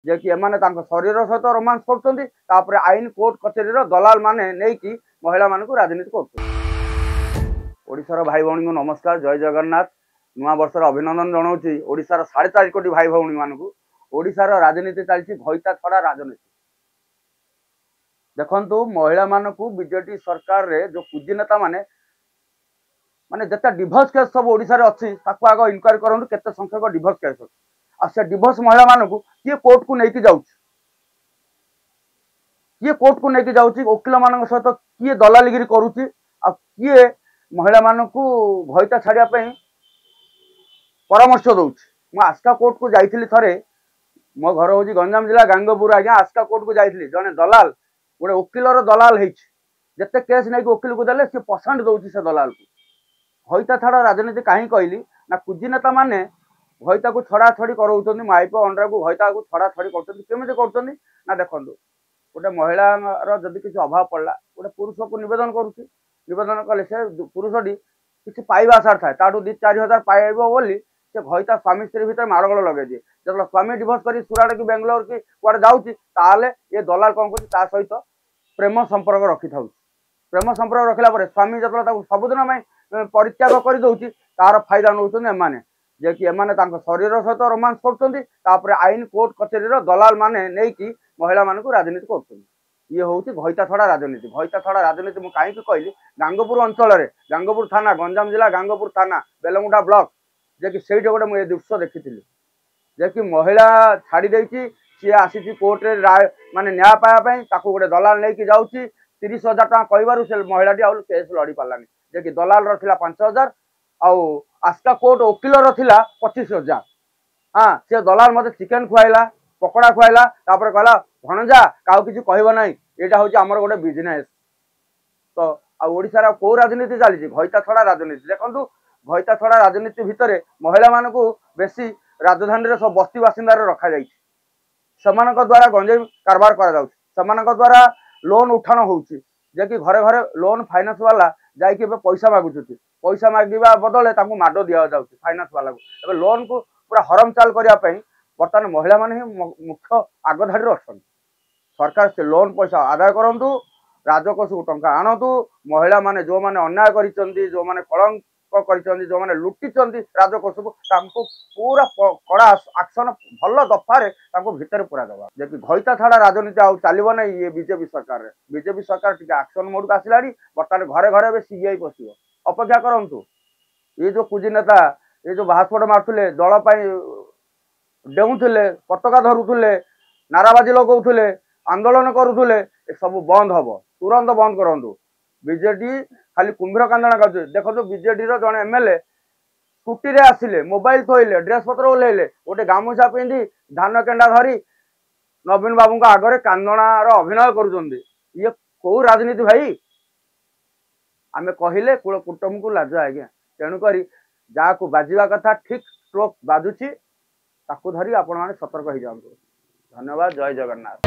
जे कि एमाने तांको शरीर सहित रोमांस कर आईन कोर्ट कचेरी दलाल माने नहीं कि महिला मानक राजनीति कर भाई भौणी को नमस्कार जय जगन्नाथ नुआ वर्षर अभिनंदन जनाऊँगी ओडिशार 4.5 कोटी भाई भौणी मानक ओडिशार राजनीति चलती घईता छड़ा राजनीति देखु महिला मानक बीजेपी सरकार रे जो कुजीनेता माने माने जिते डिभोर्स केस सब ओडिशा अच्छी आग इनक्वारी करूँ केते संख्यक डिभोर्स केस अच्छी आ से डिभोर्स महिला मानक किए कोर्ट को लेकिन जाऊँ किए कोर्ट को लेकिन जाऊँ वकिल मान सहित किए दलालगिरी करुच्ची आ किए महिला मानक घईता छाड़ापी परामर्श दूसरी आस्का कोर्ट को जाइली थे मो घर हूँ गंजाम जिला गांगपुर आज्ञा आस्का कोर्ट को जाइली जड़े दलाल गोटे वकिलर दलाल होते केस नहीं वकिल को देले सी पसंद दौर से दलाल को घईता छाड़ राजनीति कहीं कहली ना कुजीनेता माने घईता को छड़ा छड़ी कर माइप अंडा को घईता को छड़ा छड़ी करमी कर देखो गोटे महिलार जदि किसी अभाव पड़ा गोटे पुरुष को नवेदन करेदन कले से पुरुषटी किसी पाइबा आशा थाए 2-4 हजार पाइब बोली से घईता स्वामी स्त्री भितर माड़गोल लगे दिए जो स्वामी डिभोर्स कर सुराट कि बेंगलोर कि कड़े जाऊँगी ये दलाल कौन कर सहित प्रेम संपर्क रखी था प्रेम संपर्क रखला स्वामी जो सबुदिन परित्याग कर दौर तार फायदा नौ एमाने जे कि एमाने शरीर सहित रोमांस कर आईन कोर्ट कचेरी दलाल माने नहीं कि महिला मानक राजनीति कर ये हूँ घईता छड़ा राजनीति मुझे कहीं कहली गांगपुर अंचल गांगपुर थाना गंजाम जिला गांगपुर थाना बेलमुंडा ब्लॉक जे कि से गोटे मुझे दृश्य देखी जे कि महिला छाड़ी देती सी आसी कोर्ट रे राय माने न्याय पायापी गोटे दलाल नहीं जाऊँगी 30,000 टका कहबार से महिलाटी आउ केस लड़ी पारानी जे कि दलाल रहा 5,000 आस्का कोर्ट वकिलर थिला 25,000 हाँ सी दलाल मत चिकेन खुआला पकड़ा खुआला कहला भणजा क्या किसी कह ना यहाँ हूँ आमर गोटे बिजनेस तो आशार कौ राजनीति चली घईता छड़ा राजनीति देखो घईता छड़ा राजनीति भितर महिला मानक बेसी राजधानी सब बस्ती बासिंदार रखा द्वारा गंजेई कारबार द्वारा लोन उठाण होची कि घरे घरे लोन फाइनान्स वाला जाइए पैसा मागुच्च पैसा मागिबा बदले माड दि जाऊँ फाइनान्स वाला को लोन को पूरा हरम चाल करने बर्तमान महिला माने मुख्य आगधाड़ी अच्छा सरकार से लोन पैसा आदाय करूँ राजकोष को टंका आणतु महिला माने जो माने अन्याय करिसेंती जो माने कलंक करिसेंती जो माने लुटिसेंती राजकोष को पूरा कड़ा एक्शन भल दफारे भितर पूरा दबा जे कि घईता छाड़ा राजनीति आउ चलो ना ये बीजेपी सरकार टी एक्शन मोड को आसला बर्तमान घरे घरे सीबीआई पशो अपेक्षा करूँ ये जो कुजीनेता ये जो बाहास्फोट मारुले दल डेऊले पताका धरुले नाराबाजी लगाऊे आंदोलन करुले सब बंद हम तुरंत बंद करूँ बीजेडी खाली कुंभीर कांदना कर देखो बीजेडी जड़े एमएलए स्कूटी रे आसिले मोबाइल थोइले ड्रेस पत्र ओल्ले गोटे गामुछा पिंधि धान केंडा धरी नवीन बाबू आगे कांदनार अभिनय करुँच ये कौ राजनीति भाई आमे कहले कूल कुटुम को लाज आज्ञा तेणुक जहाँ को बाजिबा कथा ठीक स्ट्रोक बाजुची ताकू धरी आपण माने सतर्क हो जातु धन्यवाद जय जगन्नाथ।